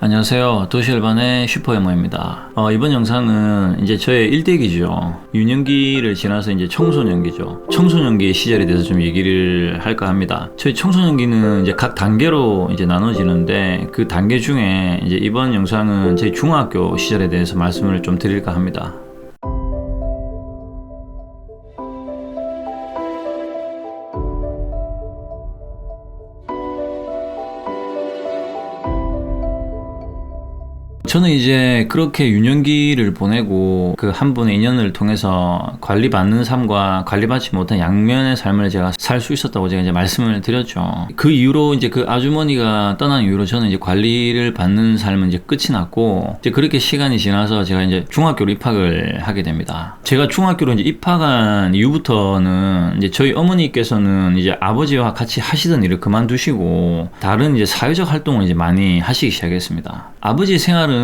안녕하세요. 도시열반의 슈퍼에머입니다. 이번 영상은 이제 저의 일대기죠. 유년기를 지나서 이제 청소년기죠. 청소년기 시절에 대해서 좀 얘기를 할까 합니다. 저희 청소년기는 이제 각 단계로 이제 나눠지는데 그 단계 중에 이제 이번 영상은 제 중학교 시절에 대해서 말씀을 좀 드릴까 합니다. 저는 이제 그렇게 유년기를 보내고 그 한 분의 인연을 통해서 관리받는 삶과 관리받지 못한 양면의 삶을 제가 살 수 있었다고 제가 이제 말씀을 드렸죠. 그 이후로 이제 그 아주머니가 떠난 이후로 저는 이제 관리를 받는 삶은 이제 끝이 났고, 이제 그렇게 시간이 지나서 제가 이제 중학교로 입학을 하게 됩니다. 제가 중학교로 이제 입학한 이후부터는 이제 저희 어머니께서는 이제 아버지와 같이 하시던 일을 그만두시고 다른 이제 사회적 활동을 이제 많이 하시기 시작했습니다. 아버지 생활은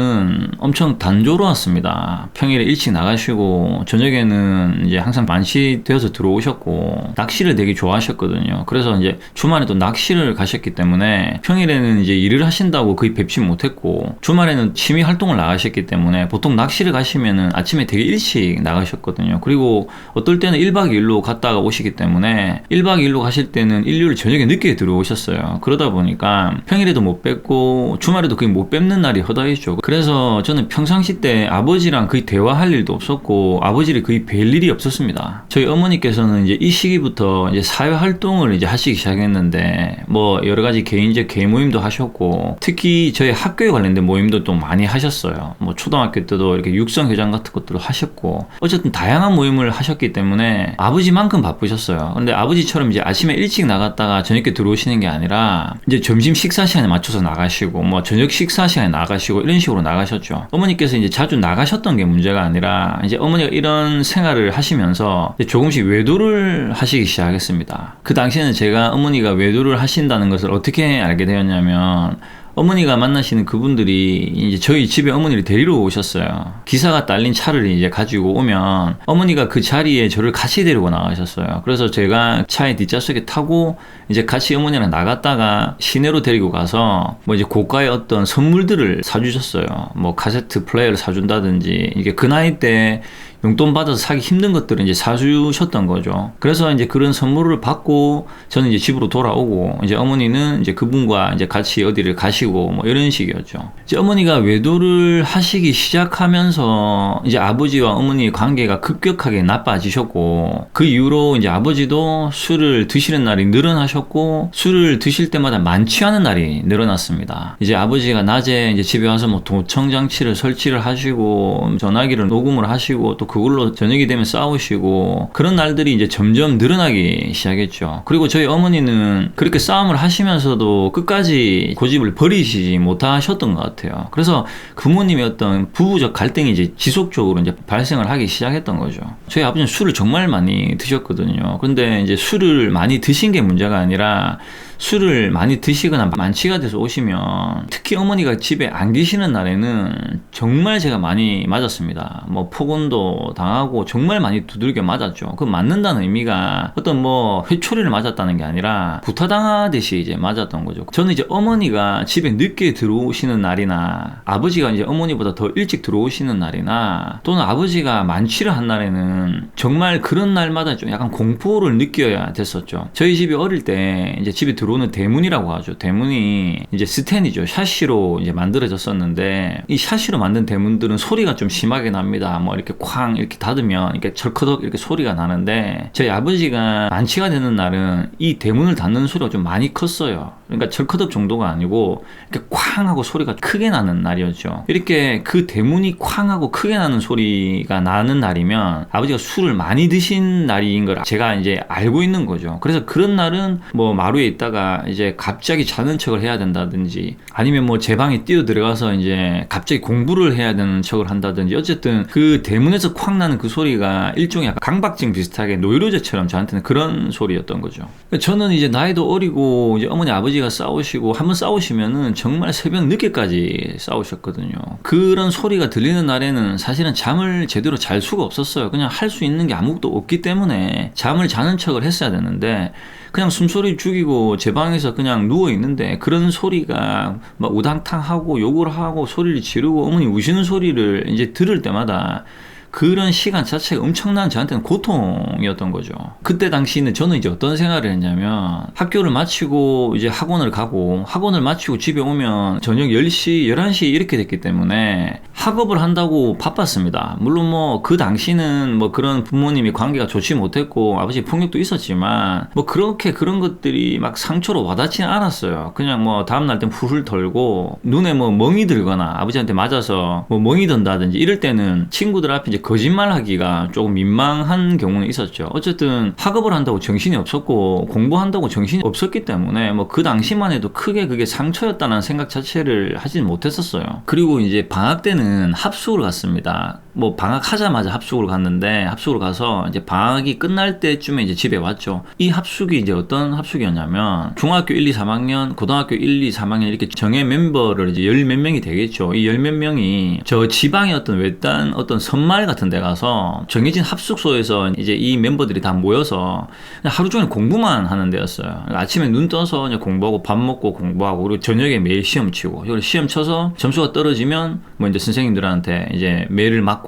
엄청 단조로웠습니다. 평일에 일찍 나가시고 저녁에는 이제 항상 만취되어서 들어오셨고 낚시를 되게 좋아하셨거든요. 그래서 이제 주말에 또 낚시를 가셨기 때문에 평일에는 이제 일을 하신다고 거의 뵙지 못했고, 주말에는 취미 활동을 나가셨기 때문에 보통 낚시를 가시면은 아침에 되게 일찍 나가셨거든요. 그리고 어떨 때는 1박 2일로 갔다가 오시기 때문에 1박 2일로 가실 때는 일요일 저녁에 늦게 들어오셨어요. 그러다 보니까 평일에도 못 뵙고 주말에도 거의 못 뵙는 날이 허다했죠. 그래서 저는 평상시 때 아버지랑 거의 대화할 일도 없었고 아버지를 거의 뵐 일이 없었습니다. 저희 어머니께서는 이제 이 시기부터 이제 사회 활동을 이제 하시기 시작했는데 뭐 여러 가지 개인적 개인 모임도 하셨고, 특히 저희 학교에 관련된 모임도 또 많이 하셨어요. 뭐 초등학교 때도 이렇게 육성회장 같은 것들을 하셨고, 어쨌든 다양한 모임을 하셨기 때문에 아버지만큼 바쁘셨어요. 근데 아버지처럼 이제 아침에 일찍 나갔다가 저녁에 들어오시는 게 아니라 이제 점심 식사 시간에 맞춰서 나가시고 뭐 저녁 식사 시간에 나가시고 이런 식으로 나가셨죠. 어머니께서 이제 자주 나가셨던 게 문제가 아니라 이제 어머니가 이런 생활을 하시면서 조금씩 외도를 하시기 시작했습니다. 그 당시에는 제가 어머니가 외도를 하신다는 것을 어떻게 알게 되었냐면, 어머니가 만나시는 그분들이 이제 저희 집에 어머니를 데리러 오셨어요. 기사가 딸린 차를 이제 가지고 오면 어머니가 그 자리에 저를 같이 데리고 나가셨어요. 그래서 제가 차의 뒷좌석에 타고 이제 같이 어머니랑 나갔다가 시내로 데리고 가서 뭐 이제 고가의 어떤 선물들을 사주셨어요. 뭐 카세트 플레이어를 사준다든지, 이게 그 나이 때 용돈 받아서 사기 힘든 것들을 이제 사주셨던 거죠. 그래서 이제 그런 선물을 받고 저는 이제 집으로 돌아오고, 이제 어머니는 이제 그분과 이제 같이 어디를 가시고 뭐 이런 식이었죠. 이제 어머니가 외도를 하시기 시작하면서 이제 아버지와 어머니의 관계가 급격하게 나빠지셨고, 그 이후로 이제 아버지도 술을 드시는 날이 늘어나셨고, 술을 드실 때마다 만취하는 날이 늘어났습니다. 이제 아버지가 낮에 이제 집에 와서 뭐 도청 장치를 설치를 하시고 전화기를 녹음을 하시고 또 그걸로 저녁이 되면 싸우시고, 그런 날들이 이제 점점 늘어나기 시작했죠. 그리고 저희 어머니는 그렇게 싸움을 하시면서도 끝까지 고집을 버리시지 못하셨던 것 같아요. 그래서 부모님의 어떤 부부적 갈등이 이제 지속적으로 이제 발생을 하기 시작했던 거죠. 저희 아버지는 술을 정말 많이 드셨거든요. 근데 이제 술을 많이 드신 게 문제가 아니라 술을 많이 드시거나 만취가 돼서 오시면, 특히 어머니가 집에 안 계시는 날에는 정말 제가 많이 맞았습니다. 뭐 폭언도 당하고 정말 많이 두들겨 맞았죠. 그 맞는다는 의미가 어떤 뭐 회초리를 맞았다는 게 아니라 구타당하듯이 이제 맞았던 거죠. 저는 이제 어머니가 집에 늦게 들어오시는 날이나 아버지가 이제 어머니보다 더 일찍 들어오시는 날이나 또는 아버지가 만취를 한 날에는 정말 그런 날마다 좀 약간 공포를 느껴야 됐었죠. 저희 집이 어릴 때 이제 집에 들어오는 대문이라고 하죠. 대문이 이제 스텐이죠. 샤시로 이제 만들어졌었는데, 이 샤시로 만든 대문들은 소리가 좀 심하게 납니다. 뭐 이렇게 쾅 이렇게 닫으면 이렇게 철커덕 이렇게 소리가 나는데, 저희 아버지가 만취가 되는 날은 이 대문을 닫는 소리가 좀 많이 컸어요. 그러니까 철커덕 정도가 아니고 이렇게 쾅 하고 소리가 크게 나는 날이었죠. 이렇게 그 대문이 쾅 하고 크게 나는 소리가 나는 날이면 아버지가 술을 많이 드신 날인 걸 제가 이제 알고 있는 거죠. 그래서 그런 날은 뭐 마루에 있다가 이제 갑자기 자는 척을 해야 된다든지, 아니면 뭐 제 방에 뛰어 들어가서 이제 갑자기 공부를 해야 되는 척을 한다든지, 어쨌든 그 대문에서 쾅 나는 그 소리가 일종의 약간 강박증 비슷하게 노이로제처럼 저한테는 그런 소리였던 거죠. 저는 이제 나이도 어리고 이제 어머니 아버지가 싸우시고 한번 싸우시면은 정말 새벽 늦게까지 싸우셨거든요. 그런 소리가 들리는 날에는 사실은 잠을 제대로 잘 수가 없었어요. 그냥 할 수 있는 게 아무것도 없기 때문에 잠을 자는 척을 했어야 되는데, 그냥 숨소리 죽이고 제 방에서 그냥 누워 있는데 그런 소리가 막 우당탕하고 욕을 하고 소리를 지르고 어머니 우시는 소리를 이제 들을 때마다 그런 시간 자체가 엄청난 저한테는 고통이었던 거죠. 그때 당시는 저는 이제 어떤 생각을 했냐면 학교를 마치고 이제 학원을 가고 학원을 마치고 집에 오면 저녁 10시, 11시 이렇게 됐기 때문에 학업을 한다고 바빴습니다. 물론 뭐 그 당시는 뭐 그런 부모님이 관계가 좋지 못했고 아버지 폭력도 있었지만 뭐 그렇게 그런 것들이 막 상처로 와닿지는 않았어요. 그냥 뭐 다음날 땐 훌훌 털고 눈에 뭐 멍이 들거나 아버지한테 맞아서 뭐 멍이 든다든지 이럴 때는 친구들 앞에 이제 거짓말하기가 조금 민망한 경우는 있었죠. 어쨌든 학업을 한다고 정신이 없었고 공부한다고 정신이 없었기 때문에 뭐 그 당시만 해도 크게 그게 상처였다는 생각 자체를 하진 못했었어요. 그리고 이제 방학 때는 합숙을 갔습니다. 뭐 방학하자마자 합숙을 갔는데 합숙을 가서 이제 방학이 끝날 때쯤에 이제 집에 왔죠. 이 합숙이 이제 어떤 합숙이었냐면 중학교 1, 2, 3학년, 고등학교 1, 2, 3학년 이렇게 정예 멤버를 이제 열 몇 명이 되겠죠. 이 열 몇 명이 저 지방의 어떤 외딴 어떤 섬마을 같은 데 가서 정해진 합숙소에서 이제 이 멤버들이 다 모여서 하루 종일 공부만 하는 데였어요. 아침에 눈 떠서 이제 공부하고 밥 먹고 공부하고 그리고 저녁에 매일 시험 치고 그리고 시험 쳐서 점수가 떨어지면 뭐 이제 선생님들한테 이제 메일을 맞고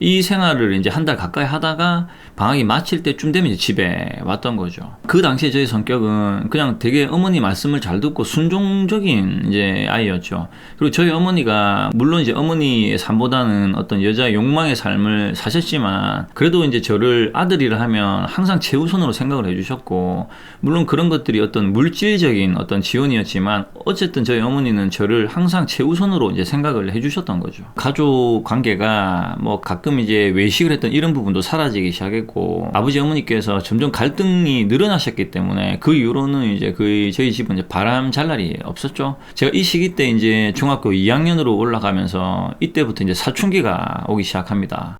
이 생활을 이제 한 달 가까이 하다가 방학이 마칠 때쯤 되면 이제 집에 왔던 거죠. 그 당시에 저희 성격은 그냥 되게 어머니 말씀을 잘 듣고 순종적인 이제 아이였죠. 그리고 저희 어머니가 물론 이제 어머니의 삶보다는 어떤 여자의 욕망의 삶을 사셨지만 그래도 이제 저를 아들이라 하면 항상 최우선으로 생각을 해주셨고 물론 그런 것들이 어떤 물질적인 어떤 지원이었지만 어쨌든 저희 어머니는 저를 항상 최우선으로 이제 생각을 해주셨던 거죠. 가족 관계가 뭐 가끔 이제 외식을 했던 이런 부분도 사라지기 시작했고 아버지 어머니께서 점점 갈등이 늘어나셨기 때문에 그 이후로는 이제 저희 집은 이제 바람 잘 날이 없었죠. 제가 이 시기 때 이제 중학교 2학년으로 올라가면서 이때부터 이제 사춘기가 오기 시작합니다.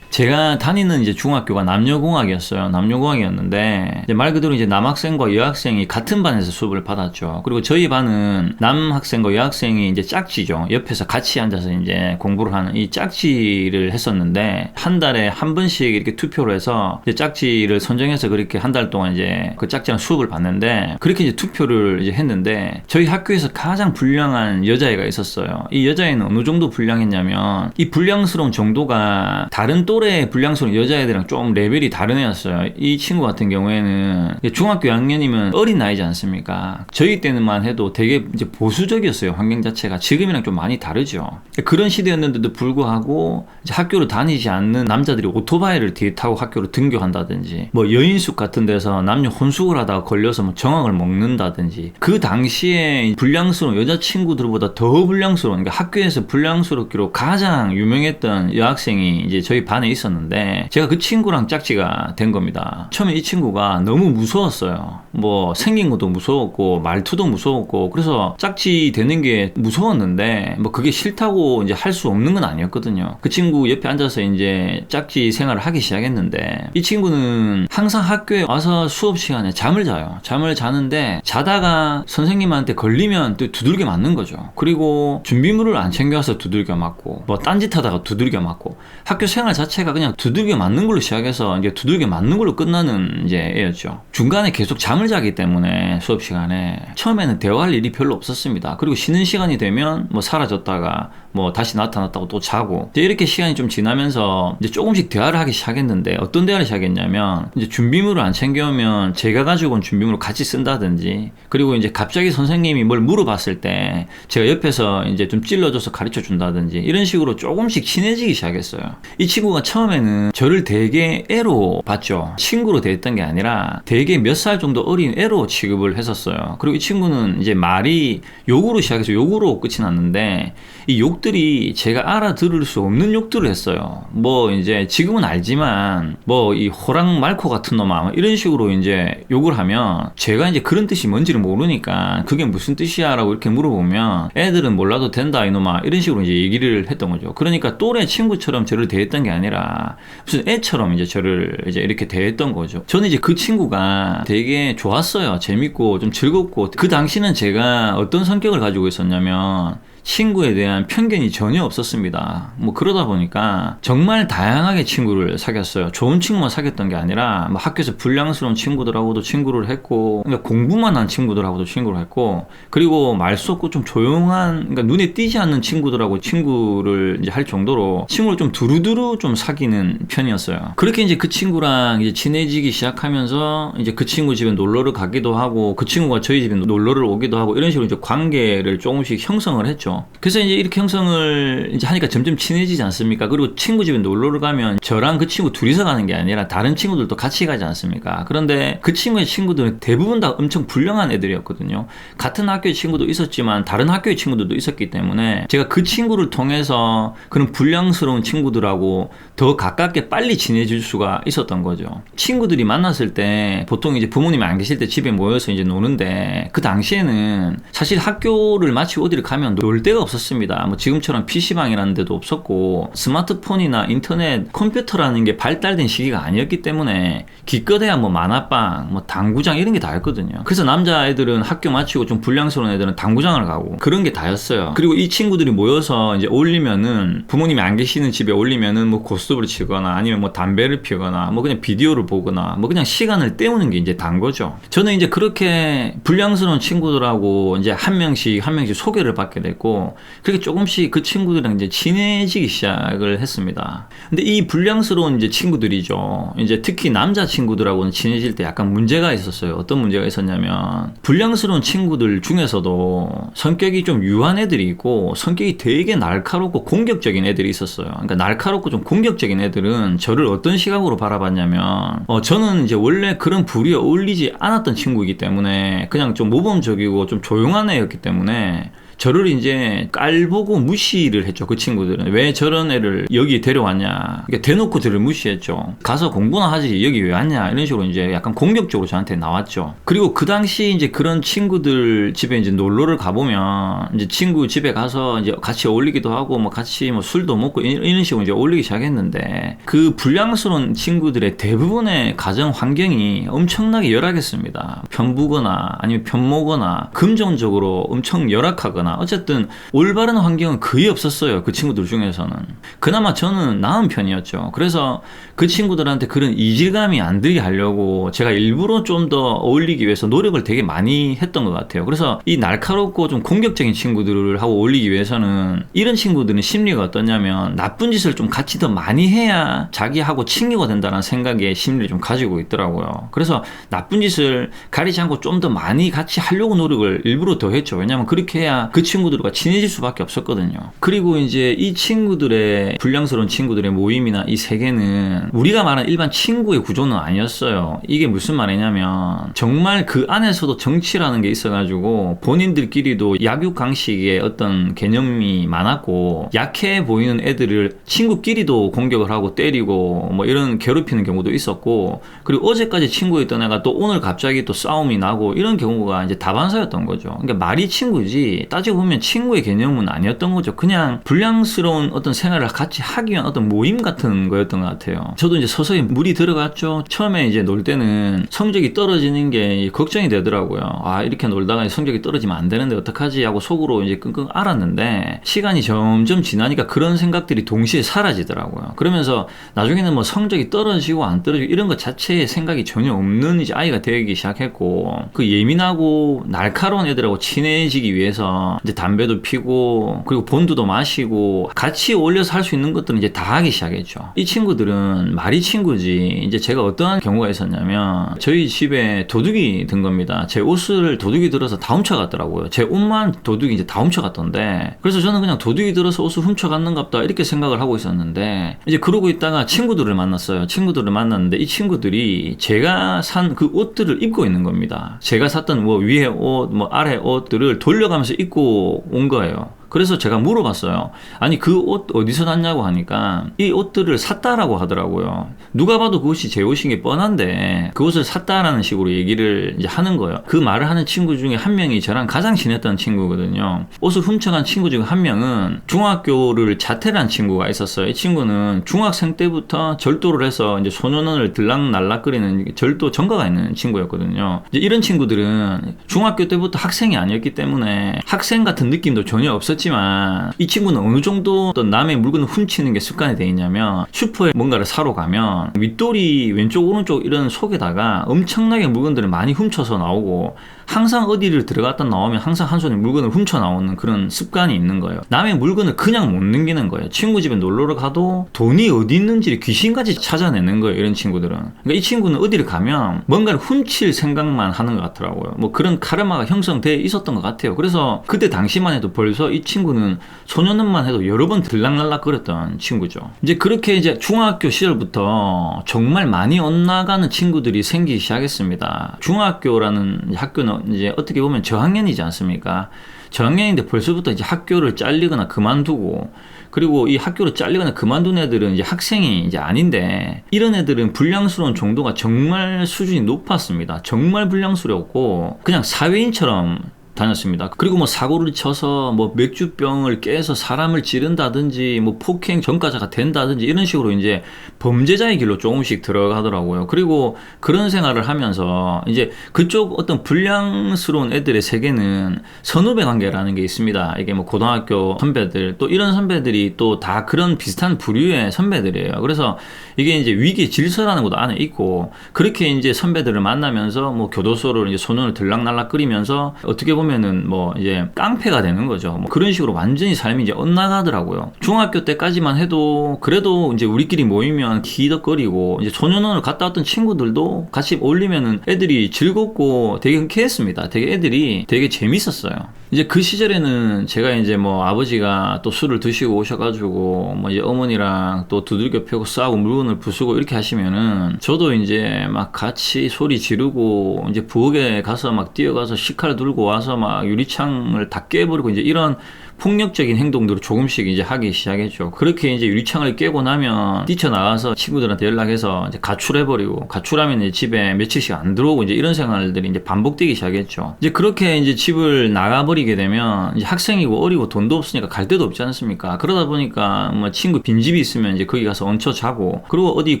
제가 다니는 이제 중학교가 남녀공학이었어요. 남녀공학이었는데 이제 말 그대로 이제 남학생과 여학생이 같은 반에서 수업을 받았죠. 그리고 저희 반은 남학생과 여학생이 이제 짝지죠. 옆에서 같이 앉아서 이제 공부를 하는 이 짝지를 했었는데 한 달에 한 번씩 이렇게 투표를 해서 이제 짝지를 선정해서 그렇게 한 달 동안 이제 그 짝지랑 수업을 받는데 그렇게 이제 투표를 이제 했는데 저희 학교에서 가장 불량한 여자애가 있었어요. 이 여자애는 어느 정도 불량했냐면 이 불량스러운 정도가 다른 또래 불량스러운 여자애들이랑 좀 레벨이 다른 애였어요. 이 친구 같은 경우에는 중학교 2학년이면 어린 나이지 않습니까? 저희 때는만 해도 되게 이제 보수적이었어요. 환경 자체가 지금이랑 좀 많이 다르죠. 그런 시대였는데도 불구하고 이제 학교를 다니지 않는 남자들이 오토바이를 뒤에 타고 학교를 등교한다든지 뭐 여인숙 같은 데서 남녀 혼숙을 하다가 걸려서 뭐 정학을 먹는다든지 그 당시에 불량스러운 여자친구들보다 더 불량스러운 그러니까 학교에서 불량스럽기로 가장 유명했던 여학생이 이제 저희 반에 있었는데 제가 그 친구랑 짝지가 된 겁니다. 처음에 이 친구가 너무 무서웠어요. 뭐 생긴 것도 무서웠고 말투도 무서웠고 그래서 짝지 되는 게 무서웠는데 뭐 그게 싫다고 이제 할 수 없는 건 아니었거든요. 그 친구 옆에 앉아서 이제 짝지 생활을 하기 시작했는데 이 친구는 항상 학교에 와서 수업 시간에 잠을 자요. 잠을 자는데 자다가 선생님한테 걸리면 또 두들겨 맞는 거죠. 그리고 준비물을 안 챙겨와서 두들겨 맞고 뭐 딴짓하다가 두들겨 맞고 학교 생활 자체가 그냥 두들겨 맞는 걸로 시작해서 이제 두들겨 맞는 걸로 끝나는 이제 애였죠. 중간에 계속 잠을 자기 때문에 수업 시간에 처음에는 대화할 일이 별로 없었습니다. 그리고 쉬는 시간이 되면 뭐 사라졌다가 뭐 다시 나타났다고 또 자고 이제 이렇게 시간이 좀 지나면서 이제 조금씩 대화를 하기 시작했는데 어떤 대화를 시작했냐면 이제 준비물을 안 챙겨오면 제가 가지고 온 준비물을 같이 쓴다든지 그리고 이제 갑자기 선생님이 뭘 물어봤을 때 제가 옆에서 이제 좀 찔러줘서 가르쳐 준다든지 이런 식으로 조금씩 친해지기 시작했어요. 이 친구가 처음에는 저를 되게 애로 봤죠. 친구로 대했던 게 아니라 되게 몇 살 정도 어린 애로 취급을 했었어요. 그리고 이 친구는 이제 말이 욕으로 시작해서 욕으로 끝이 났는데 이 욕들이 제가 알아들을 수 없는 욕들을 했어요. 뭐 이제 지금은 알지만 뭐 이 호랑 말코 같은 놈아 이런 식으로 이제 욕을 하면 제가 이제 그런 뜻이 뭔지를 모르니까 그게 무슨 뜻이야 라고 이렇게 물어보면 애들은 몰라도 된다 이놈아 이런 식으로 이제 얘기를 했던 거죠. 그러니까 또래 친구처럼 저를 대했던 게 아니라 무슨 애처럼 이제 저를 이제 이렇게 대했던 거죠. 저는 이제 그 친구가 되게 좋았어요. 재밌고 좀 즐겁고 그 당시는 제가 어떤 성격을 가지고 있었냐면 친구에 대한 편견이 전혀 없었습니다. 뭐 그러다 보니까 정말 다양하게 친구를 사귀었어요. 좋은 친구만 사귀었던 게 아니라 뭐 학교에서 불량스러운 친구들하고도 친구를 했고, 그러니까 공부만 한 친구들하고도 친구를 했고, 그리고 말수 없고 좀 조용한, 그러니까 눈에 띄지 않는 친구들하고 친구를 이제 할 정도로 친구를 좀 두루두루 좀 사귀는 편이었어요. 그렇게 이제 그 친구랑 이제 친해지기 시작하면서 이제 그 친구 집에 놀러를 가기도 하고, 그 친구가 저희 집에 놀러를 오기도 하고, 이런 식으로 이제 관계를 조금씩 형성을 했죠. 그래서 이제 이렇게 형성을 이제 하니까 점점 친해지지 않습니까? 그리고 친구 집에 놀러를 가면 저랑 그 친구 둘이서 가는 게 아니라 다른 친구들도 같이 가지 않습니까? 그런데 그 친구의 친구들은 대부분 다 엄청 불량한 애들이었거든요. 같은 학교의 친구도 있었지만 다른 학교의 친구들도 있었기 때문에 제가 그 친구를 통해서 그런 불량스러운 친구들하고 더 가깝게 빨리 친해질 수가 있었던 거죠. 친구들이 만났을 때 보통 이제 부모님이 안 계실 때 집에 모여서 이제 노는데, 그 당시에는 사실 학교를 마치고 어디를 가면 놀 데가 없었습니다. 뭐 지금처럼 PC방이라는 데도 없었고 스마트폰이나 인터넷, 컴퓨터라는 게 발달된 시기가 아니었기 때문에 기껏해야 뭐 만화방, 뭐 당구장 이런 게 다였거든요. 그래서 남자애들은 학교 마치고 좀 불량스러운 애들은 당구장을 가고 그런 게 다였어요. 그리고 이 친구들이 모여서 이제 어울리면은, 부모님이 안 계시는 집에 어울리면은 뭐 고스톱을 치거나 아니면 뭐 담배를 피우거나 뭐 그냥 비디오를 보거나 뭐 그냥 시간을 때우는 게 이제 단 거죠. 저는 이제 그렇게 불량스러운 친구들하고 이제 한 명씩 소개를 받게 됐고, 그렇게 조금씩 그 친구들이랑 이제 친해지기 시작을 했습니다. 근데 이 불량스러운 이제 친구들이죠. 이제 특히 남자 친구들하고는 친해질 때 약간 문제가 있었어요. 어떤 문제가 있었냐면, 불량스러운 친구들 중에서도 성격이 좀 유한 애들이 있고 성격이 되게 날카롭고 공격적인 애들이 있었어요. 그러니까 날카롭고 좀 공격적인 애들은 저를 어떤 시각으로 바라봤냐면, 저는 이제 원래 그런 부류에 어울리지 않았던 친구이기 때문에 그냥 좀 모범적이고 좀 조용한 애였기 때문에 저를 이제 깔보고 무시를 했죠. 그 친구들은 왜 저런 애를 여기 데려왔냐, 그러니까 대놓고 저를 무시했죠. 가서 공부나 하지 여기 왜 왔냐, 이런 식으로 이제 약간 공격적으로 저한테 나왔죠. 그리고 그 당시 이제 그런 친구들 집에 이제 놀러를 가보면 이제 친구 집에 가서 이제 같이 어울리기도 하고 뭐 같이 뭐 술도 먹고 이런 식으로 이제 어울리기 시작했는데, 그 불량스러운 친구들의 대부분의 가정 환경이 엄청나게 열악했습니다. 편부거나 아니면 편모거나 금전적으로 엄청 열악하거나, 어쨌든 올바른 환경은 거의 없었어요. 그 친구들 중에서는. 그나마 저는 나은 편이었죠. 그래서 그 친구들한테 그런 이질감이 안 들게 하려고 제가 일부러 좀 더 어울리기 위해서 노력을 되게 많이 했던 것 같아요. 그래서 이 날카롭고 좀 공격적인 친구들을 하고 어울리기 위해서는, 이런 친구들은 심리가 어떠냐면 나쁜 짓을 좀 같이 더 많이 해야 자기하고 친구가 된다는 생각의 심리를 좀 가지고 있더라고요. 그래서 나쁜 짓을 가리지 않고 좀 더 많이 같이 하려고 노력을 일부러 더 했죠. 왜냐하면 그렇게 해야 그 친구들과 친해질 수밖에 없었거든요. 그리고 이제 이 친구들의, 불량스러운 친구들의 모임이나 이 세계는 우리가 말하는 일반 친구의 구조는 아니었어요. 이게 무슨 말이냐면, 정말 그 안에서도 정치라는 게 있어가지고 본인들끼리도 약육강식의 어떤 개념이 많았고, 약해 보이는 애들을 친구끼리도 공격을 하고 때리고 뭐 이런 괴롭히는 경우도 있었고, 그리고 어제까지 친구였던 애가 또 오늘 갑자기 또 싸움이 나고, 이런 경우가 이제 다반사였던 거죠. 그러니까 말이 친구지 따지고 보면 친구의 개념은 아니었던 거죠. 그냥 불량스러운 어떤 생활을 같이 하기 위한 어떤 모임 같은 거였던 것 같아요. 저도 이제 서서히 물이 들어갔죠. 처음에 이제 놀 때는 성적이 떨어지는 게 걱정이 되더라고요. 아, 이렇게 놀다가 성적이 떨어지면 안 되는데 어떡하지 하고 속으로 이제 끙끙 앓았는데, 시간이 점점 지나니까 그런 생각들이 동시에 사라지더라고요. 그러면서 나중에는 뭐 성적이 떨어지고 안 떨어지고 이런 것 자체에 생각이 전혀 없는 이제 아이가 되기 시작했고, 그 예민하고 날카로운 애들하고 친해지기 위해서 이제 담배도 피고, 그리고 본드도 마시고, 같이 어울려서 할 수 있는 것들은 이제 다 하기 시작했죠. 이 친구들은 말이 친구지, 이제 제가 어떠한 경우가 있었냐면, 저희 집에 도둑이 든 겁니다. 제 옷을 도둑이 들어서 다 훔쳐갔더라고요. 제 옷만 도둑이 이제 다 훔쳐갔던데, 그래서 저는 그냥 도둑이 들어서 옷을 훔쳐갔는갑다 이렇게 생각을 하고 있었는데, 이제 그러고 있다가 친구들을 만났어요. 친구들을 만났는데 이 친구들이 제가 산 그 옷들을 입고 있는 겁니다. 제가 샀던 뭐 위에 옷, 뭐 아래 옷들을 돌려가면서 입고 온 거예요. 그래서 제가 물어봤어요. 아니, 그 옷 어디서 샀냐고 하니까 이 옷들을 샀다라고 하더라고요. 누가 봐도 그것이 제 옷인 게 뻔한데 그 옷을 샀다라는 식으로 얘기를 이제 하는 거예요. 그 말을 하는 친구 중에 한 명이 저랑 가장 친했던 친구거든요. 옷을 훔쳐간 친구 중 한 명은 중학교를 자퇴를 한 친구가 있었어요. 이 친구는 중학생 때부터 절도를 해서 이제 소년원을 들락날락거리는 절도 전과가 있는 친구였거든요. 이제 이런 친구들은 중학교 때부터 학생이 아니었기 때문에 학생 같은 느낌도 전혀 없었죠. 있었지만 이 친구는 어느 정도 어떤 남의 물건을 훔치는 게 습관이 돼 있냐면 슈퍼에 뭔가를 사러 가면 윗돌이 왼쪽 오른쪽 이런 속에다가 엄청나게 물건들을 많이 훔쳐서 나오고 항상 어디를 들어갔다 나오면 항상 한 손에 물건을 훔쳐 나오는 그런 습관이 있는 거예요. 남의 물건을 그냥 못 넘기는 거예요. 친구 집에 놀러 가도 돈이 어디 있는지 귀신같이 찾아내는 거예요. 이런 친구들은. 그러니까 이 친구는 어디를 가면 뭔가를 훔칠 생각만 하는 것 같더라고요. 뭐 그런 카르마가 형성돼 있었던 것 같아요. 그래서 그때 당시만 해도 벌써 이 친구는 소년원만 해도 여러 번 들락날락 거렸던 친구죠. 이제 그렇게 이제 중학교 시절부터 정말 많이 엇나가는 친구들이 생기기 시작했습니다. 중학교라는 학교는 이제 어떻게 보면 저학년이지 않습니까? 저학년인데 벌써부터 이제 학교를 잘리거나 그만두고, 그리고 이 학교를 잘리거나 그만둔 애들은 이제 학생이 이제 아닌데, 이런 애들은 불량스러운 정도가 정말 수준이 높았습니다. 정말 불량스러웠고 그냥 사회인처럼 다녔습니다. 그리고 뭐 사고를 쳐서 뭐 맥주병을 깨서 사람을 찌른다든지 뭐 폭행 전과자가 된다든지 이런 식으로 이제 범죄자의 길로 조금씩 들어가더라고요. 그리고 그런 생활을 하면서 이제 그쪽 어떤 불량스러운 애들의 세계는 선후배 관계라는 게 있습니다. 이게 뭐 고등학교 선배들 또 이런 선배들이 또 다 그런 비슷한 부류의 선배들이에요. 그래서 이게 이제 위기 질서라는 것도 안에 있고, 그렇게 이제 선배들을 만나면서 뭐 교도소를 이제 소년을 들락날락 끓이면서 어떻게 보면은 뭐 이제 깡패가 되는 거죠. 뭐 그런 식으로 완전히 삶이 이제 엇나가더라고요. 중학교 때까지만 해도 그래도 이제 우리끼리 모이면 기덕거리고, 이제 소년원을 갔다 왔던 친구들도 같이 어울리면은 애들이 즐겁고 되게 흔쾌했습니다. 되게 애들이 되게 재밌었어요. 이제 그 시절에는 제가 이제 뭐 아버지가 또 술을 드시고 오셔가지고 뭐 이제 어머니랑 또 두들겨 패고 싸우고 물건을 부수고 이렇게 하시면은 저도 이제 막 같이 소리 지르고 이제 부엌에 가서 막 뛰어가서 식칼 들고 와서 막 유리창을 다 깨버리고 이제 이런 폭력적인 행동들을 조금씩 이제 하기 시작했죠. 그렇게 이제 유리창을 깨고 나면 뛰쳐나가서 친구들한테 연락해서 이제 가출해버리고, 가출하면 이제 집에 며칠씩 안 들어오고 이제 이런 생활들이 이제 반복되기 시작했죠. 이제 그렇게 이제 집을 나가버리게 되면 이제 학생이고 어리고 돈도 없으니까 갈 데도 없지 않습니까? 그러다 보니까 뭐 친구 빈집이 있으면 이제 거기 가서 얹혀 자고, 그리고 어디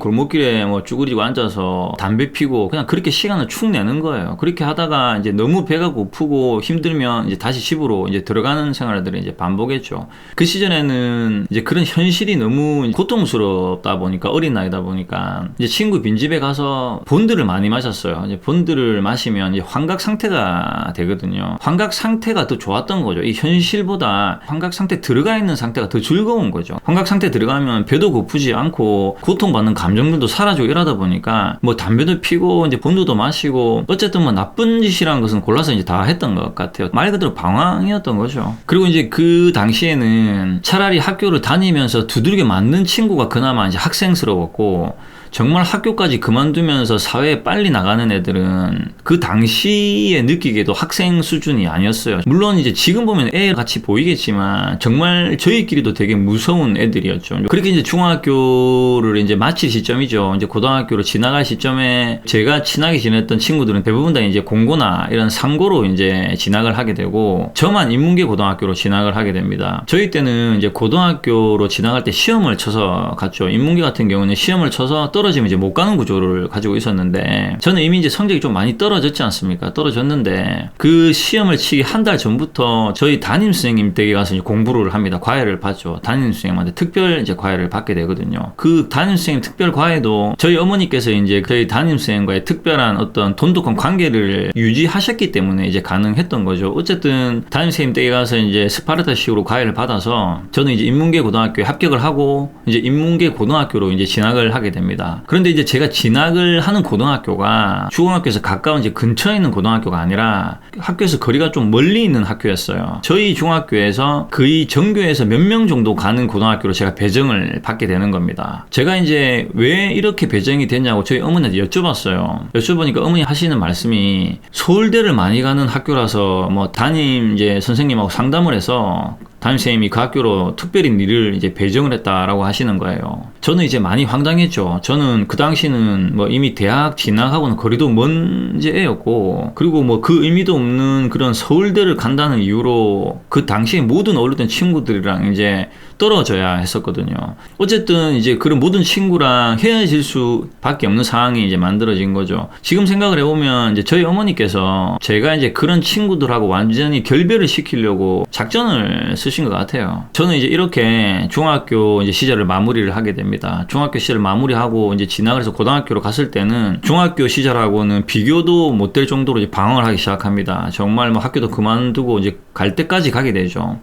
골목길에 뭐 쭈그리고 앉아서 담배 피고 그냥 그렇게 시간을 축 내는 거예요. 그렇게 하다가 이제 너무 배가 고프고 힘들면 이제 다시 집으로 이제 들어가는 생활들이 이제 반복했죠. 그 시절에는 이제 그런 현실이 너무 고통스럽다 보니까, 어린 나이다 보니까 이제 친구 빈집에 가서 본드를 많이 마셨어요. 이제 본드를 마시면 이제 환각 상태가 되거든요. 환각 상태가 더 좋았던 거죠. 이 현실보다 환각 상태 들어가 있는 상태가 더 즐거운 거죠. 환각 상태 들어가면 배도 고프지 않고 고통받는 감정들도 사라지고 이러다 보니까 뭐 담배도 피고 이제 본드도 마시고 어쨌든 뭐 나쁜 짓이라는 것은 골라서 이제 다 했던 것 같아요. 말 그대로 방황이었던 거죠. 그리고 이제 그 당시에는 차라리 학교를 다니면서 두들겨 맞는 친구가 그나마 이제 학생스러웠고, 정말 학교까지 그만두면서 사회에 빨리 나가는 애들은 그 당시에 느끼기에도 학생 수준이 아니었어요. 물론 이제 지금 보면 애 같이 보이겠지만 정말 저희끼리도 되게 무서운 애들이었죠. 그렇게 이제 중학교를 이제 마칠 시점이죠. 이제 고등학교로 지나갈 시점에 제가 친하게 지냈던 친구들은 대부분 다 이제 공고나 이런 상고로 이제 진학을 하게 되고, 저만 인문계 고등학교로 진학을 하게 됩니다. 저희 때는 이제 고등학교로 진학할 때 시험을 쳐서 갔죠. 인문계 같은 경우는 시험을 쳐서 떨어지면 이제 못 가는 구조를 가지고 있었는데, 저는 이미 이제 성적이 좀 많이 떨어졌지 않습니까? 떨어졌는데 그 시험을 치기 한 달 전부터 저희 담임 선생님 댁에 가서 이제 공부를 합니다. 과외를 받죠. 담임 선생님한테 특별 이제 과외를 받게 되거든요. 그 담임 선생님 특별 과외도 저희 어머니께서 이제 저희 담임 선생님과의 특별한 어떤 돈독한 관계를 유지하셨기 때문에 이제 가능했던 거죠. 어쨌든 담임 선생님 댁에 가서 이제 스파르타식으로 과외를 받아서 저는 이제 인문계 고등학교에 합격을 하고 이제 인문계 고등학교로 이제 진학을 하게 됩니다. 그런데 이제 제가 진학을 하는 고등학교가 중학교에서 가까운 이제 근처에 있는 고등학교가 아니라 학교에서 거리가 좀 멀리 있는 학교였어요. 저희 중학교에서 거의 전교에서 몇 명 정도 가는 고등학교로 제가 배정을 받게 되는 겁니다. 제가 이제 왜 이렇게 배정이 됐냐고 저희 어머니한테 여쭤봤어요. 여쭤보니까 어머니 하시는 말씀이 서울대를 많이 가는 학교라서 뭐 담임 이제 선생님하고 상담을 해서 담임선생님이 그 학교로 특별히 니를 이제 배정을 했다라고 하시는 거예요. 저는 이제 많이 황당했죠. 저는 그 당시는 뭐 이미 대학 진학하고는 거리도 먼 애였고, 그리고 뭐 그 의미도 없는 그런 서울대를 간다는 이유로 그 당시에 모든 어울렸던 친구들이랑 이제 떨어져야 했었거든요. 어쨌든 이제 그런 모든 친구랑 헤어질 수밖에 없는 상황이 이제 만들어진 거죠. 지금 생각을 해보면 이제 저희 어머니께서 제가 이제 그런 친구들하고 완전히 결별을 시키려고 작전을 있으신 것 같아요. 저는 이제 이렇게 중학교 이제 시절을 마무리를 하게 됩니다. 중학교 시절을 마무리하고 이제 진학을 해서 고등학교로 갔을 때는 중학교 시절하고는 비교도 못 될 정도로 이제 방황을 하기 시작합니다. 정말 뭐 학교도 그만두고 이제 갈 때까지 가게 되죠.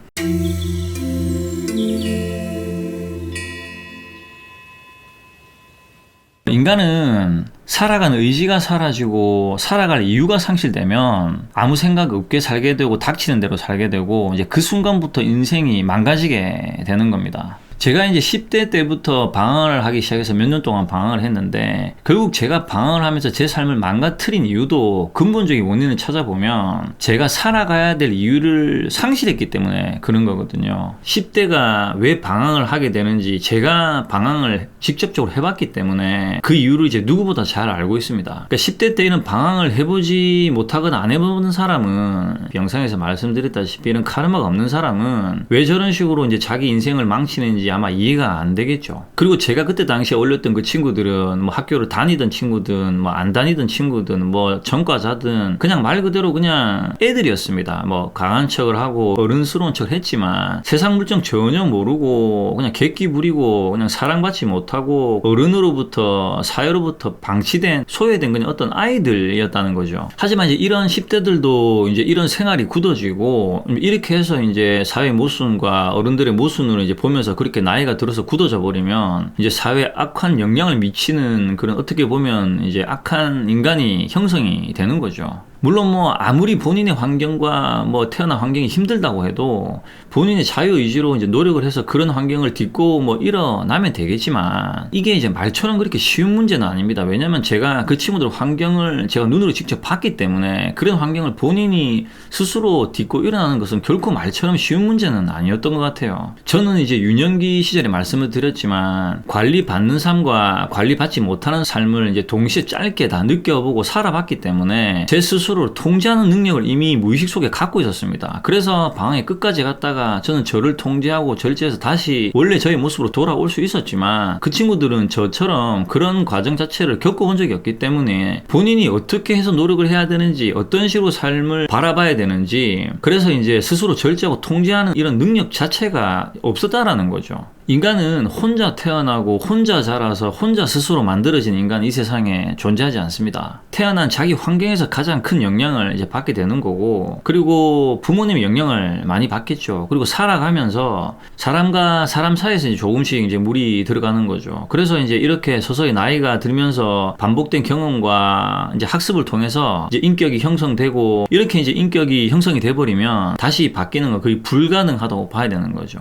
인간은 살아가는 의지가 사라지고 살아갈 이유가 상실되면 아무 생각 없게 살게 되고 닥치는 대로 살게 되고 이제 그 순간부터 인생이 망가지게 되는 겁니다. 제가 이제 10대 때부터 방황을 하기 시작해서 몇 년 동안 방황을 했는데 결국 제가 방황을 하면서 제 삶을 망가뜨린 이유도 근본적인 원인을 찾아보면 제가 살아가야 될 이유를 상실했기 때문에 그런 거거든요. 10대가 왜 방황을 하게 되는지 제가 방황을 직접적으로 해봤기 때문에 그 이유를 이제 누구보다 잘 알고 있습니다. 그러니까 10대 때는 방황을 해보지 못하거나 안 해보는 사람은 영상에서 말씀드렸다시피 이런 카르마가 없는 사람은 왜 저런 식으로 이제 자기 인생을 망치는지 아마 이해가 안 되겠죠. 그리고 제가 그때 당시에 올렸던 그 친구들은 뭐 학교를 다니던 친구든 뭐 안 다니던 친구든 뭐 전과자든 그냥 말 그대로 그냥 애들이었습니다. 뭐 강한 척을 하고 어른스러운 척을 했지만 세상 물정 전혀 모르고 그냥 객기 부리고 그냥 사랑받지 못하고 어른으로부터 사회로부터 방치된 소외된 그냥 어떤 아이들이었다는 거죠. 하지만 이제 이런 10대들도 이제 이런 생활이 굳어지고 이렇게 해서 이제 사회 모순과 어른들의 모순으로 이제 보면서 그렇게 나이가 들어서 굳어져 버리면 이제 사회에 악한 영향을 미치는 그런 어떻게 보면 이제 악한 인간이 형성이 되는 거죠. 물론 뭐 아무리 본인의 환경과 뭐 태어난 환경이 힘들다고 해도 본인의 자유의지로 이제 노력을 해서 그런 환경을 딛고 뭐 일어나면 되겠지만 이게 이제 말처럼 그렇게 쉬운 문제는 아닙니다. 왜냐면 제가 그 친구들 환경을 제가 눈으로 직접 봤기 때문에 그런 환경을 본인이 스스로 딛고 일어나는 것은 결코 말처럼 쉬운 문제는 아니었던 것 같아요. 저는 이제 유년기 시절에 말씀을 드렸지만 관리받는 삶과 관리받지 못하는 삶을 이제 동시에 짧게 다 느껴보고 살아봤기 때문에 제 스스로 통제하는 능력을 이미 무의식 속에 갖고 있었습니다. 그래서 방황의 끝까지 갔다가 저는 저를 통제하고 절제해서 다시 원래 저의 모습으로 돌아올 수 있었지만 그 친구들은 저처럼 그런 과정 자체를 겪어본 적이 없기 때문에 본인이 어떻게 해서 노력을 해야 되는지 어떤 식으로 삶을 바라봐야 되는지 그래서 이제 스스로 절제하고 통제하는 이런 능력 자체가 없었다라는 거죠. 인간은 혼자 태어나고 혼자 자라서 혼자 스스로 만들어진 인간은 이 세상에 존재하지 않습니다. 태어난 자기 환경에서 가장 큰 영향을 이제 받게 되는 거고 그리고 부모님의 영향을 많이 받겠죠. 그리고 살아가면서 사람과 사람 사이에서 이제 조금씩 이제 물이 들어가는 거죠. 그래서 이제 이렇게 서서히 나이가 들면서 반복된 경험과 이제 학습을 통해서 이제 인격이 형성되고 이렇게 이제 인격이 형성이 돼버리면 다시 바뀌는 건 거의 불가능하다고 봐야 되는 거죠.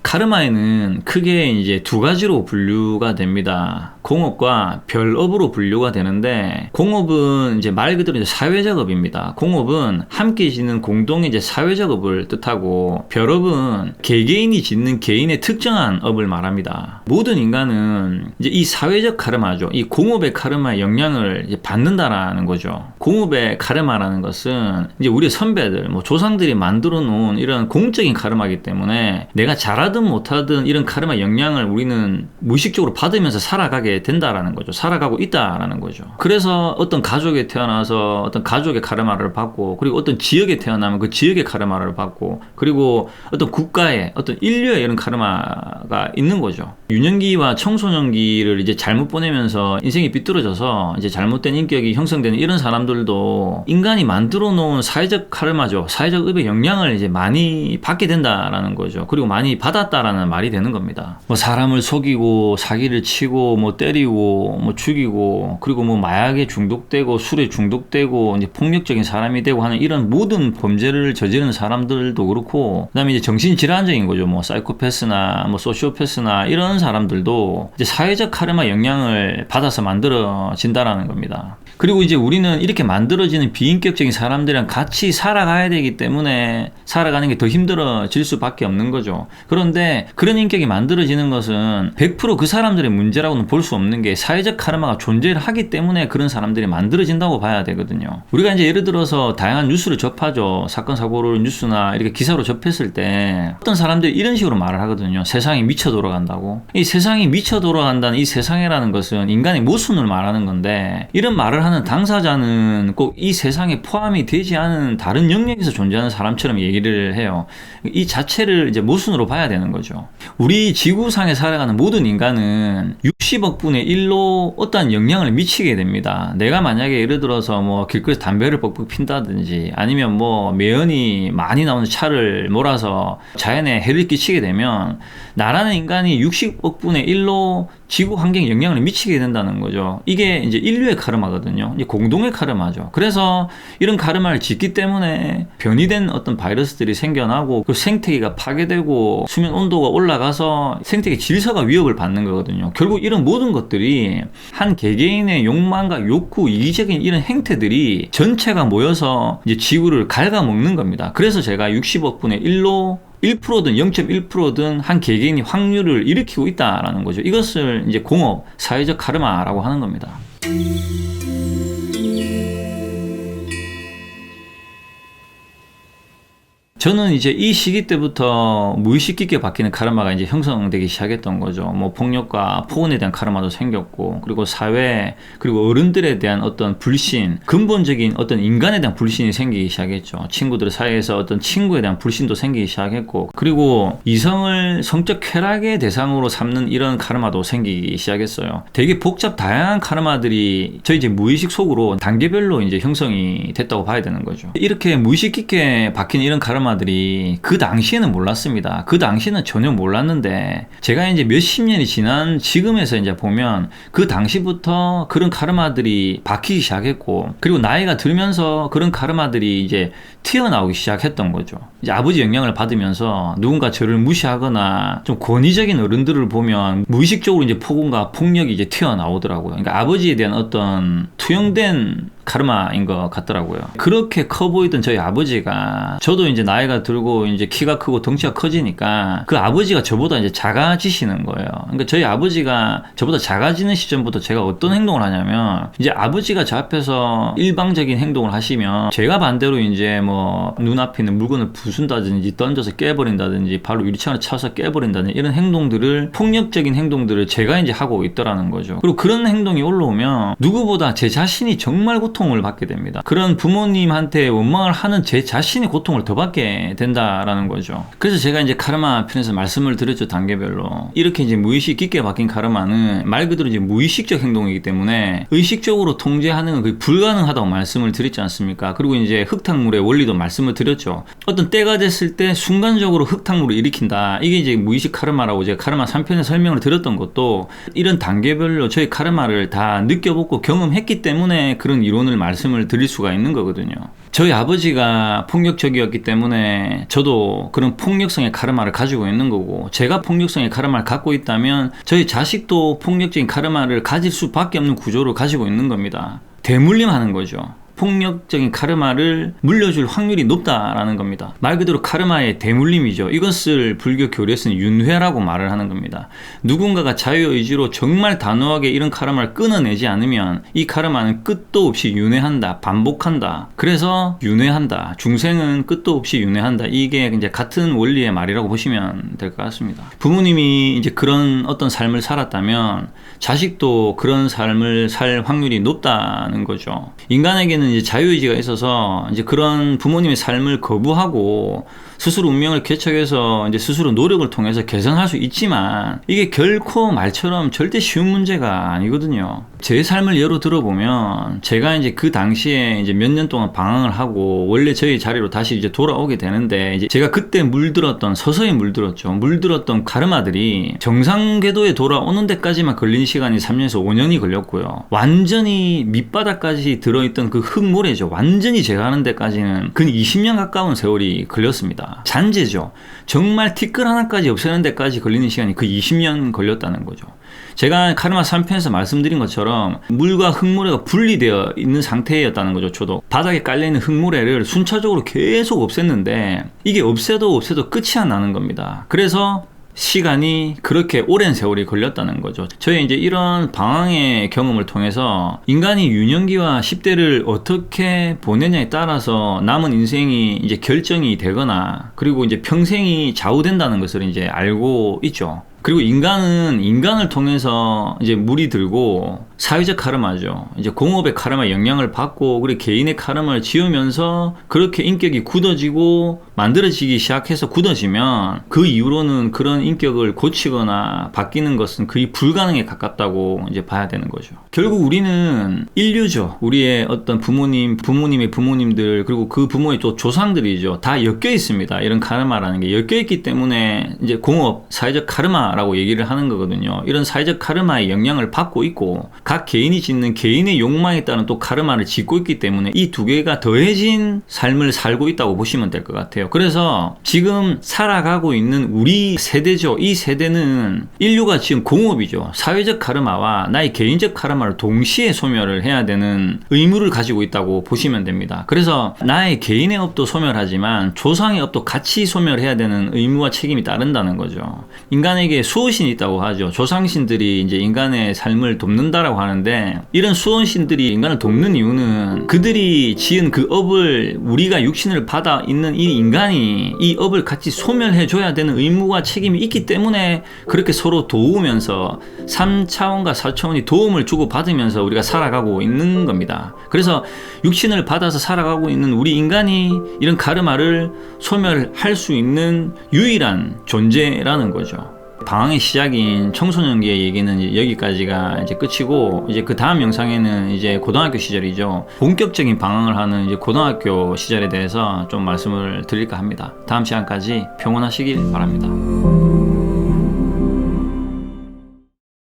카르마에는 크게 이제 두 가지로 분류가 됩니다. 공업과 별업으로 분류가 되는데 공업은 이제 말 그대로 이제 사회작업입니다. 공업은 함께 짓는 공동의 이제 사회작업을 뜻하고 별업은 개개인이 짓는 개인의 특정한 업을 말합니다. 모든 인간은 이제 이 사회적 카르마죠. 이 공업의 카르마의 영향을 이제 받는다라는 거죠. 공업의 카르마라는 것은 이제 우리 선배들, 뭐 조상들이 만들어 놓은 이런 공적인 카르마이기 때문에 내가 잘하든 못하든 이런 카르마 영향을 우리는 무의식적으로 받으면서 살아가게 된다라는 거죠. 살아가고 있다라는 거죠. 그래서 어떤 가족에 태어나서 어떤 가족의 카르마를 받고 그리고 어떤 지역에 태어나면 그 지역의 카르마를 받고 그리고 어떤 국가의 어떤 인류의 이런 카르마가 있는 거죠. 유년기와 청소년기를 이제 잘못 보내면서 인생이 삐뚤어져서 이제 잘못된 인격이 형성되는 이런 사람들도 인간이 만들어 놓은 사회적 카르마죠. 사회적 업의 영향을 이제 많이 받게 된다라는 거죠. 그리고 많이 받았다라는 말이 되는 겁니다. 뭐 사람을 속이고 사기를 치고 뭐 때리고 뭐 죽이고 그리고 뭐 마약에 중독되고 술에 중독되고 이제 폭력적인 사람이 되고 하는 이런 모든 범죄를 저지르는 사람들도 그렇고 그다음에 이제 정신질환적인 거죠. 뭐 사이코패스나 뭐 소시오패스나 이런 사람들도 이제 사회적 카르마 영향을 받아서 만들어진다라는 겁니다. 그리고 이제 우리는 이렇게 만들어지는 비인격적인 사람들이랑 같이 살아가야 되기 때문에 살아가는 게 더 힘들어질 수밖에 없는 거죠. 그런데 그런 인격이 만들어지는 것은 100% 그 사람들의 문제라고는 볼 수 없는 게 사회적 카르마가 존재를 하기 때문에 그런 사람들이 만들어진다고 봐야 되거든요. 우리가 이제 예를 들어서 다양한 뉴스를 접하죠. 사건 사고를 뉴스나 이렇게 기사로 접했을 때 어떤 사람들이 이런 식으로 말을 하거든요. 세상이 미쳐 돌아간다고. 이 세상이 미쳐 돌아간다는 이 세상이라는 것은 인간의 모순을 말하는 건데 이런 말을 말을 하는 당사자는 꼭 이 세상에 포함이 되지 않은 다른 영역에서 존재하는 사람처럼 얘기를 해요. 이 자체를 이제 모순으로 봐야 되는 거죠. 우리 지구상에 살아가는 모든 인간은 60억 분의 1로 어떠한 영향을 미치게 됩니다. 내가 만약에 예를 들어서 뭐 길거리에서 담배를 뻑뻑 핀다든지 아니면 뭐 매연이 많이 나오는 차를 몰아서 자연에 해를 끼치게 되면 나라는 인간이 60억 분의 1로 지구 환경에 영향을 미치게 된다는 거죠. 이게 이제 인류의 카르마거든요. 이제 공동의 카르마죠. 그래서 이런 카르마를 짓기 때문에 변이된 어떤 바이러스들이 생겨나고 그 생태계가 파괴되고 수면 온도가 올라가서 생태계 질서가 위협을 받는 거거든요. 결국 이런 모든 것들이 한 개개인의 욕망과 욕구, 이기적인 이런 행태들이 전체가 모여서 이제 지구를 갉아먹는 겁니다. 그래서 제가 60억 분의 1로 1%든 0.1%든 한 개개인이 확률을 일으키고 있다라는 거죠. 이것을 이제 공업, 사회적 카르마라고 하는 겁니다. 저는 이제 이 시기 때부터 무의식 깊게 바뀌는 카르마가 이제 형성되기 시작했던 거죠. 뭐 폭력과 폭언에 대한 카르마도 생겼고, 그리고 사회, 그리고 어른들에 대한 어떤 불신, 근본적인 어떤 인간에 대한 불신이 생기기 시작했죠. 친구들 사이에서 어떤 친구에 대한 불신도 생기기 시작했고, 그리고 이성을 성적 쾌락의 대상으로 삼는 이런 카르마도 생기기 시작했어요. 되게 복잡 다양한 카르마들이 저희 이제 무의식 속으로 단계별로 이제 형성이 됐다고 봐야 되는 거죠. 이렇게 무의식 깊게 바뀌는 이런 카르마 들이 그 당시에는 몰랐습니다. 그 당시에는 전혀 몰랐는데 제가 이제 몇십 년이 지난 지금에서 이제 보면 그 당시부터 그런 카르마들이 바뀌기 시작했고, 그리고 나이가 들면서 그런 카르마들이 이제 튀어나오기 시작했던 거죠. 이제 아버지 영향을 받으면서 누군가 저를 무시하거나 좀 권위적인 어른들을 보면 무의식적으로 이제 폭언과 폭력이 이제 튀어나오더라고요. 그러니까 아버지에 대한 어떤 투영된 카르마인 것 같더라고요. 그렇게 커 보이던 저희 아버지가, 저도 이제 나이가 들고 이제 키가 크고 덩치가 커지니까 그 아버지가 저보다 이제 작아지시는 거예요. 그러니까 저희 아버지가 저보다 작아지는 시점부터 제가 어떤 행동을 하냐면, 이제 아버지가 저 앞에서 일방적인 행동을 하시면 제가 반대로 이제 뭐 눈앞에 있는 물건을 부순다든지 던져서 깨버린다든지 발로 유리창을 쳐서 깨버린다든지 이런 행동들을, 폭력적인 행동들을 제가 이제 하고 있더라는 거죠. 그리고 그런 행동이 올라오면 누구보다 제 자신이 정말 고통을 받게 됩니다. 그런 부모님한테 원망을 하는 제 자신이 고통을 더 받게 된다라는 거죠. 그래서 제가 이제 카르마 편에서 말씀을 드렸죠. 단계별로. 이렇게 이제 무의식 깊게 바뀐 카르마는 말 그대로 이제 무의식적 행동이기 때문에 의식적으로 통제하는 건 거의 불가능하다고 말씀을 드렸지 않습니까? 그리고 이제 흙탕물의 원리도 말씀을 드렸죠. 어떤 때가 됐을 때 순간적으로 흙탕물을 일으킨다. 이게 이제 무의식 카르마라고 제가 카르마 3편에 설명을 드렸던 것도 이런 단계별로 저희 카르마를 다 느껴보고 경험했기 때문에 그런 이론을 말씀을 드릴 수가 있는 거거든요. 저희 아버지가 폭력적이었기 때문에 저도 그런 폭력성의 카르마를 가지고 있는 거고, 제가 폭력성의 카르마를 갖고 있다면 저희 자식도 폭력적인 카르마를 가질 수밖에 없는 구조를 가지고 있는 겁니다. 대물림하는 거죠. 폭력적인 카르마를 물려줄 확률이 높다라는 겁니다. 말 그대로 카르마의 대물림이죠. 이것을 불교 교리에서는 윤회라고 말을 하는 겁니다. 누군가가 자유의지로 정말 단호하게 이런 카르마를 끊어내지 않으면 이 카르마는 끝도 없이 윤회한다, 반복한다. 그래서 윤회한다. 중생은 끝도 없이 윤회한다. 이게 이제 같은 원리의 말이라고 보시면 될 것 같습니다. 부모님이 이제 그런 어떤 삶을 살았다면 자식도 그런 삶을 살 확률이 높다는 거죠. 인간에게는 이제 자유의지가 있어서 이제 그런 부모님의 삶을 거부하고 스스로 운명을 개척해서 이제 스스로 노력을 통해서 개선할 수 있지만, 이게 결코 말처럼 절대 쉬운 문제가 아니거든요. 제 삶을 예로 들어보면 제가 이제 그 당시에 이제 몇 년 동안 방황을 하고 원래 저희 자리로 다시 이제 돌아오게 되는데, 이제 제가 그때 서서히 물들었던 카르마들이 정상 궤도에 돌아오는 데까지만 걸린 시간이 3년에서 5년이 걸렸고요. 완전히 밑바닥까지 들어있던 그 흙모래죠. 완전히 제거하는 데까지는 근 20년 가까운 세월이 걸렸습니다. 잔재죠. 정말 티끌 하나까지 없애는 데까지 걸리는 시간이 그 20년 걸렸다는 거죠. 제가 카르마 3편에서 말씀드린 것처럼 물과 흙모래가 분리되어 있는 상태였다는 거죠. 저도 바닥에 깔려있는 흙모래를 순차적으로 계속 없앴는데 이게 없애도 끝이 안 나는 겁니다. 그래서 시간이 그렇게 오랜 세월이 걸렸다는 거죠. 저희 이제 이런 방황의 경험을 통해서 인간이 유년기와 10대를 어떻게 보내냐에 따라서 남은 인생이 이제 결정이 되거나, 그리고 이제 평생이 좌우된다는 것을 이제 알고 있죠. 그리고 인간은 인간을 통해서 이제 물이 들고 사회적 카르마죠. 이제 공업의 카르마 영향을 받고 그리고 개인의 카르마를 지으면서 그렇게 인격이 굳어지고 만들어지기 시작해서 굳어지면 그 이후로는 그런 인격을 고치거나 바뀌는 것은 거의 불가능에 가깝다고 이제 봐야 되는 거죠. 결국 우리는 인류죠. 우리의 어떤 부모님, 부모님의 부모님들 그리고 그 부모의 또 조상들이죠. 다 엮여 있습니다. 이런 카르마라는 게 엮여 있기 때문에 이제 공업, 사회적 카르마라고 얘기를 하는 거거든요. 이런 사회적 카르마의 영향을 받고 있고 각 개인이 짓는 개인의 욕망에 따른 또 카르마를 짓고 있기 때문에 이 두 개가 더해진 삶을 살고 있다고 보시면 될 것 같아요. 그래서 지금 살아가고 있는 우리 세대죠. 이 세대는 인류가 지금 공업이죠. 사회적 카르마와 나의 개인적 카르마를 동시에 소멸을 해야 되는 의무를 가지고 있다고 보시면 됩니다. 그래서 나의 개인의 업도 소멸하지만 조상의 업도 같이 소멸해야 되는 의무와 책임이 따른다는 거죠. 인간에게 수호신이 있다고 하죠. 조상신들이 이제 인간의 삶을 돕는다라고 하는데 이런 수호신들이 인간을 돕는 이유는 그들이 지은 그 업을 우리가 육신을 받아 있는 이 인간이 이 업을 같이 소멸해 줘야 되는 의무와 책임이 있기 때문에 그렇게 서로 도우면서 3차원과 4차원이 도움을 주고 받으면서 우리가 살아가고 있는 겁니다. 그래서 육신을 받아서 살아가고 있는 우리 인간이 이런 카르마를 소멸할 수 있는 유일한 존재라는 거죠. 방황의 시작인 청소년기의 얘기는 이제 여기까지가 이제 끝이고, 이제 그 다음 영상에는 이제 고등학교 시절이죠. 본격적인 방황을 하는 이제 고등학교 시절에 대해서 좀 말씀을 드릴까 합니다. 다음 시간까지 평온하시길 바랍니다.